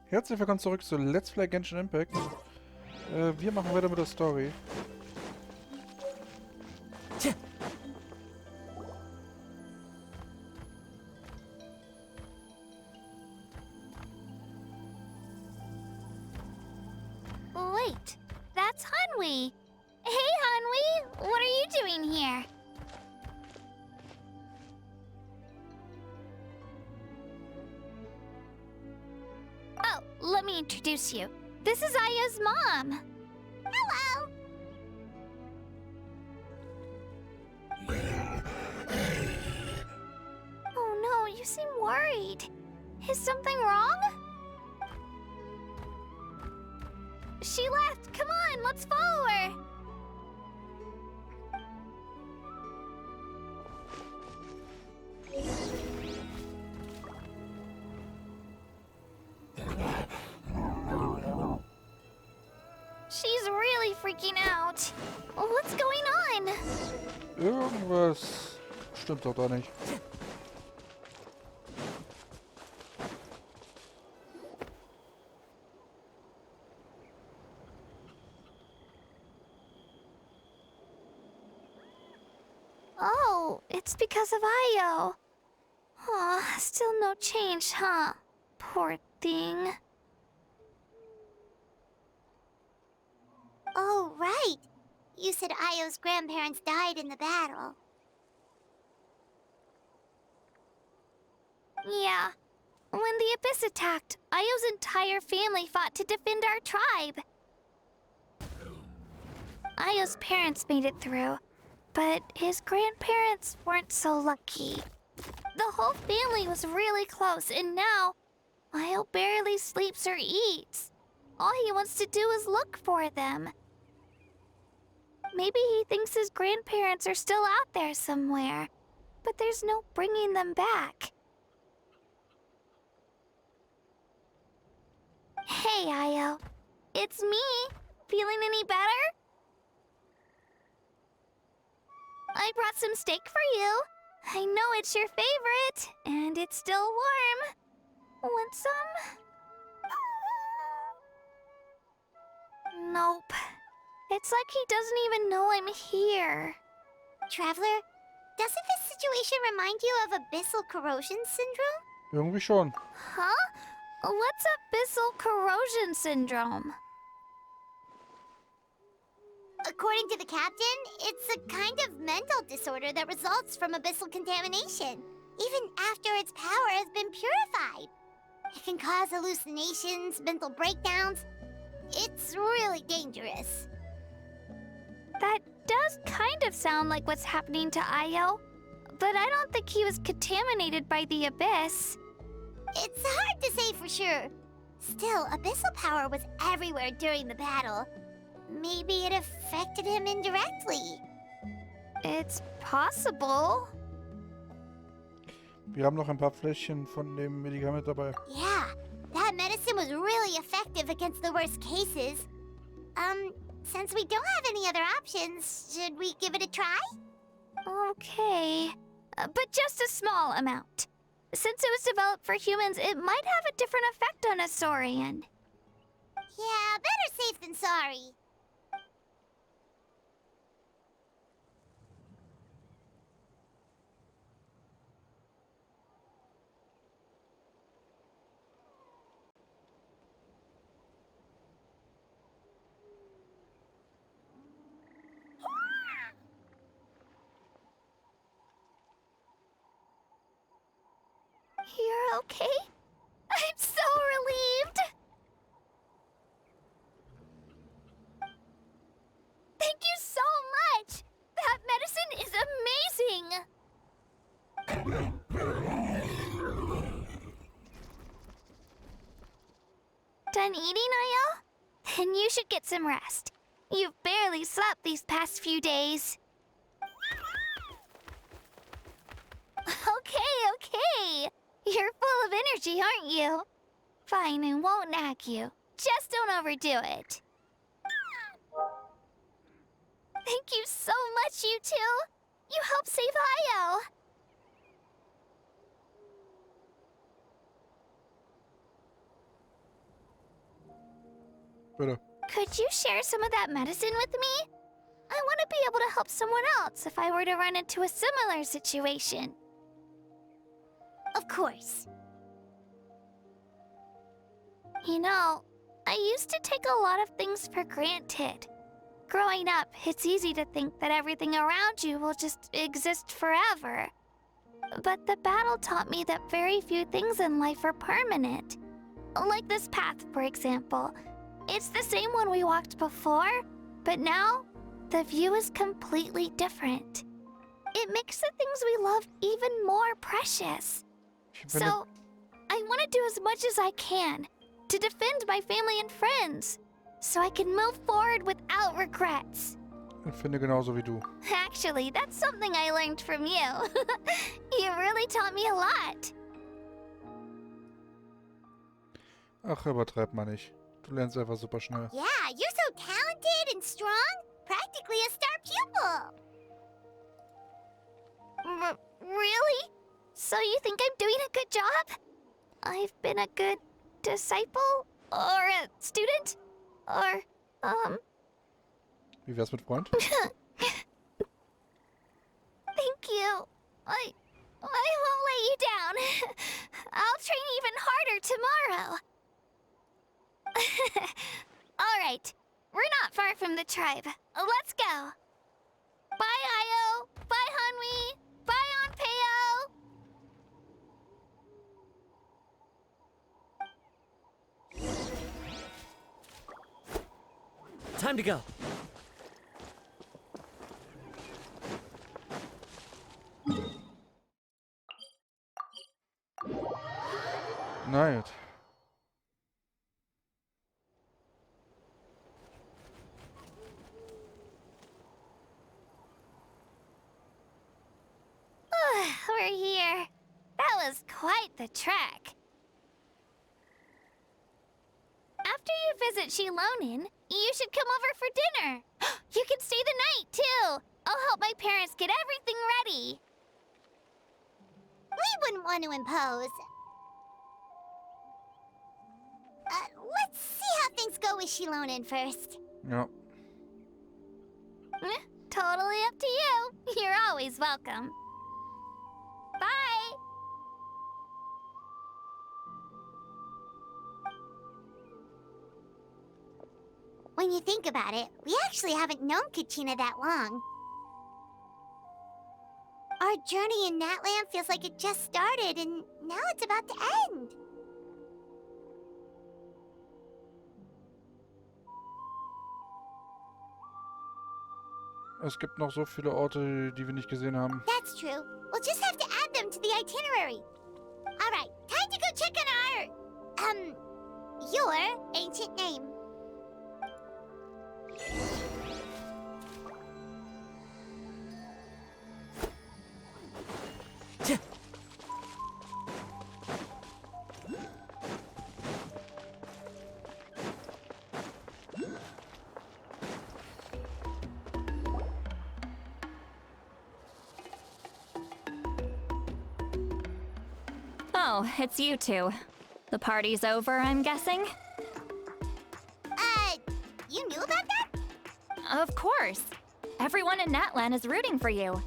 Herzlich willkommen zurück zu Let's Play Genshin Impact. Wir machen weiter mit der Story. Wait, that's Hanwi. Hey, Hanwi, what are you doing here? Oh, let me introduce you. This is Aya's mom. Hello. Oh no, you seem worried. Is something wrong? She left. Come on, let's follow her. She's really freaking out. What's going on? Irgendwas stimmt doch da nicht. Oh, it's because of Io. Aw, still no change, huh? Poor thing. Oh, right. You said Io's grandparents died in the battle. Yeah. When the Abyss attacked, Io's entire family fought to defend our tribe. Io's parents made it through, but his grandparents weren't so lucky. The whole family was really close, and now Io barely sleeps or eats. All he wants to do is look for them. Maybe he thinks his grandparents are still out there somewhere, but there's no bringing them back. Hey, Io. It's me. Feeling any better? I brought some steak for you. I know it's your favorite, and it's still warm. Want some? Nope. It's like he doesn't even know I'm here. Traveler, doesn't this situation remind you of abyssal corrosion syndrome? Irgendwie schon. Huh? What's abyssal corrosion syndrome? According to the captain, it's a kind of mental disorder that results from abyssal contamination, even after its power has been purified. It can cause hallucinations, mental breakdowns. It's really dangerous. That does kind of sound like what's happening to Io, but I don't think he was contaminated by the Abyss. It's hard to say for sure. Still, abyssal power was everywhere during the battle. Maybe it affected him indirectly. It's possible. Wir haben noch ein paar Fläschchen von dem Medikament dabei. Yeah, that medicine was really effective against the worst cases. Since we don't have any other options, should we give it a try? Okay, but just a small amount. Since it was developed for humans, it might have a different effect on a Saurian. Yeah, better safe than sorry. You're okay? I'm so relieved! Thank you so much! That medicine is amazing! Done eating, Io? Then you should get some rest. You've barely slept these past few days. Okay. You're full of energy, aren't you? Fine, I won't nag you. Just don't overdo it. Thank you so much, you two. You helped save Io. Bitte. Could you share some of that medicine with me? I want to be able to help someone else if I were to run into a similar situation. Of course. You know, I used to take a lot of things for granted. Growing up, it's easy to think that everything around you will just exist forever. But the battle taught me that very few things in life are permanent. Like this path, for example. It's the same one we walked before, but now, the view is completely different. It makes the things we love even more precious. So, I want to do as much as I can to defend my family and friends, so I can move forward without regrets. Ich finde genauso wie du. Actually, that's something I learned from you. You really taught me a lot. Ach, übertreib mal nicht. Du lernst einfach super schnell. Yeah, you're so talented and strong. Practically a star pupil. Really? So you think I'm doing a good job? I've been a good disciple? Or a student? Or, Wie wär's mit Freund? Thank you. I won't let you down. I'll train even harder tomorrow. All right. We're not far from the tribe. Let's go. Bye, Io. Bye, Hanwi. Bye, Onpeo. Time to go. Na gut. We're here. That was quite the trek. After you visit Shilonin, you should come over for dinner. You can stay the night, too. I'll help my parents get everything ready. We wouldn't want to impose. Let's see how things go with Shilonin first. Ja. Totally up to you. You're always welcome. Bye. When you think about it, we actually haven't known Kachina that long. Our journey in Natland feels like it just started, and now it's about to end. Es gibt noch so viele Orte, die wir nicht gesehen haben. That's true. We'll just have to add them to the itinerary. All right, time to go check on your ancient name. Oh, it's you two. The party's over, I'm guessing? You knew about that? Of course. Everyone in Natlan is rooting for you.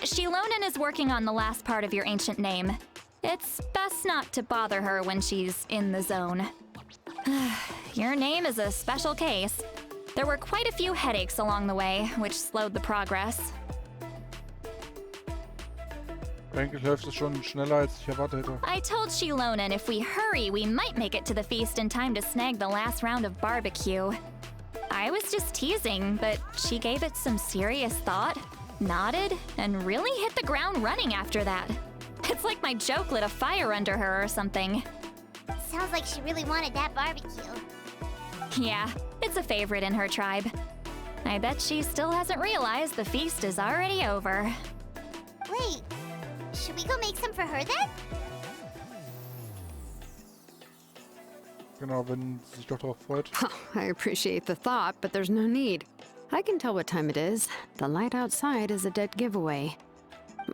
Shilonin is working on the last part of your ancient name. It's best not to bother her when she's in the zone. Your name is a special case. There were quite a few headaches along the way, which slowed the progress. Eigentlich läuft es schon schneller, als ich erwartet hätte. I told Shilonin if we hurry, we might make it to the feast in time to snag the last round of barbecue. I was just teasing, but she gave it some serious thought, nodded, and really hit the ground running after that. It's like my joke lit a fire under her or something. Sounds like she really wanted that barbecue. Yeah, it's a favorite in her tribe. I bet she still hasn't realized the feast is already over. Wait, should we go make some for her then? Genau, wenn sie sich doch darauf freut. I appreciate the thought, but there's no need. I can tell what time it is. The light outside is a dead giveaway.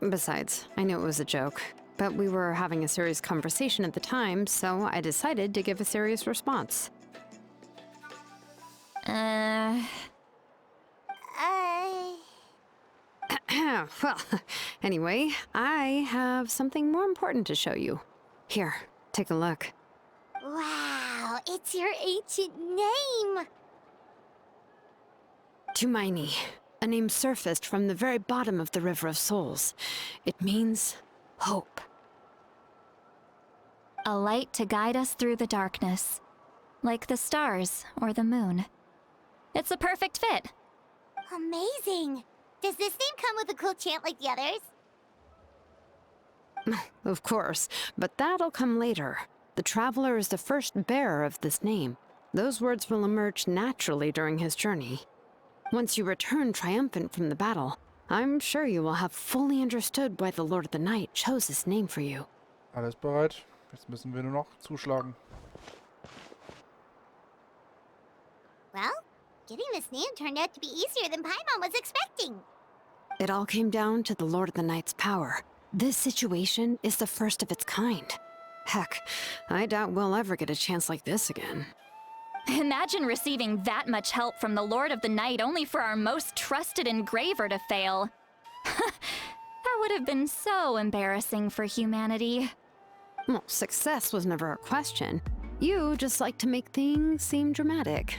Besides, I knew it was a joke. but we were having a serious conversation at the time, so I decided to give a serious response. Well, anyway, I have something more important to show you. Here, take a look. Wow, it's your ancient name! Tumaini, a name surfaced from the very bottom of the River of Souls. It means hope. A light to guide us through the darkness, like the stars or the moon. It's a perfect fit. Amazing! Does this name come with a cool chant like the others? Of course, but that'll come later. The Traveler is the first bearer of this name. Those words will emerge naturally during his journey. Once you return triumphant from the battle, I'm sure you will have fully understood why the Lord of the Night chose this name for you. Alles bereit. Jetzt müssen wir nur noch zuschlagen. Well, getting this name turned out to be easier than Paimon was expecting. It all came down to the Lord of the Night's power. This situation is the first of its kind. Heck, I doubt we'll ever get a chance like this again. Imagine receiving that much help from the Lord of the Night only for our most trusted engraver to fail. That would have been so embarrassing for humanity. Well, success was never a question. You just like to make things seem dramatic.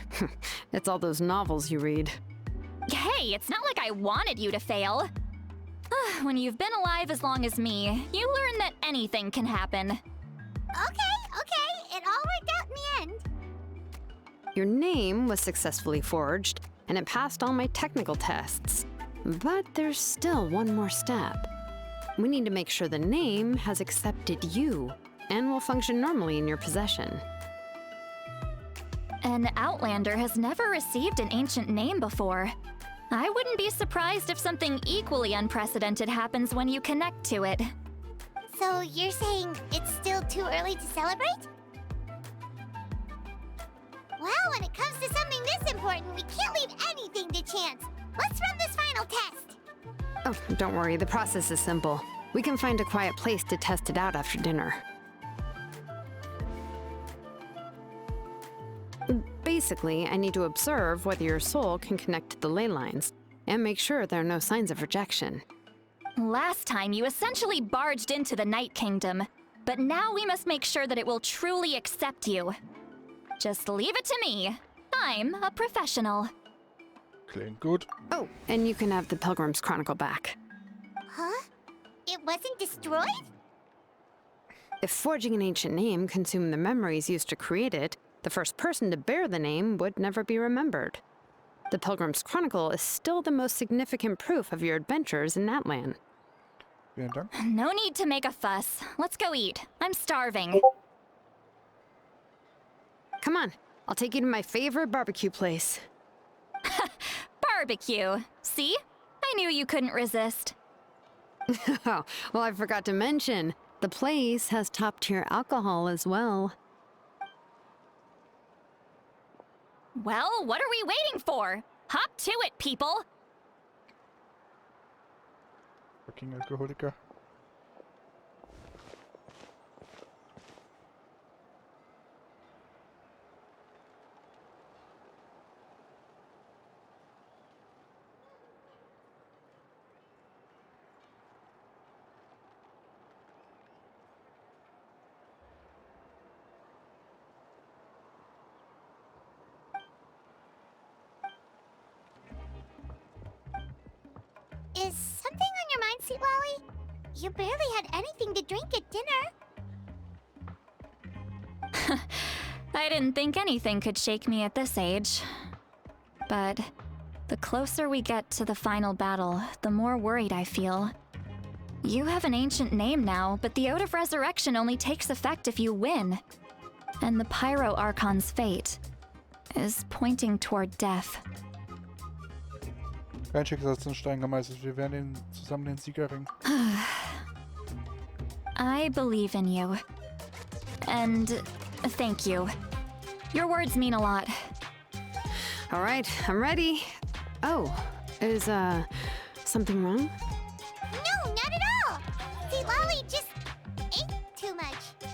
It's all those novels you read. Hey, it's not like I wanted you to fail. When you've been alive as long as me, you learn that anything can happen. Okay, it all worked out in the end. Your name was successfully forged, and it passed all my technical tests. But there's still one more step. We need to make sure the name has accepted you, and will function normally in your possession. An Outlander has never received an ancient name before. I wouldn't be surprised if something equally unprecedented happens when you connect to it. So you're saying it's still too early to celebrate? Well, when it comes to something this important, we can't leave anything to chance. Let's run this final test. Oh, don't worry, the process is simple. We can find a quiet place to test it out after dinner. Basically, I need to observe whether your soul can connect to the ley lines, and make sure there are no signs of rejection. Last time, you essentially barged into the Night Kingdom, but now we must make sure that it will truly accept you. Just leave it to me. I'm a professional. Klingt gut. Oh, and you can have the Pilgrim's Chronicle back. Huh? It wasn't destroyed? If forging an ancient name consumed the memories used to create it, the first person to bear the name would never be remembered. The Pilgrim's Chronicle is still the most significant proof of your adventures in that land. Vielen Dank. No need to make a fuss. Let's go eat. I'm starving. Come on, I'll take you to my favorite barbecue place. Barbecue. See? I knew you couldn't resist. Oh, well, I forgot to mention, the place has top-tier alcohol as well. Well, what are we waiting for? Hop to it, people! Fucking Alkoholiker. Is something on your mind, Sweet Lolly? You barely had anything to drink at dinner. I didn't think anything could shake me at this age. But the closer we get to the final battle, the more worried I feel. You have an ancient name now, but the Oath of Resurrection only takes effect if you win. And the Pyro Archon's fate is pointing toward death. Kein Schicksal ist in Stein gemeißelt. Wir werden zusammen den Sieg erringen. I believe in you. And thank you. Your words mean a lot. All right, I'm ready. Oh, is, something wrong?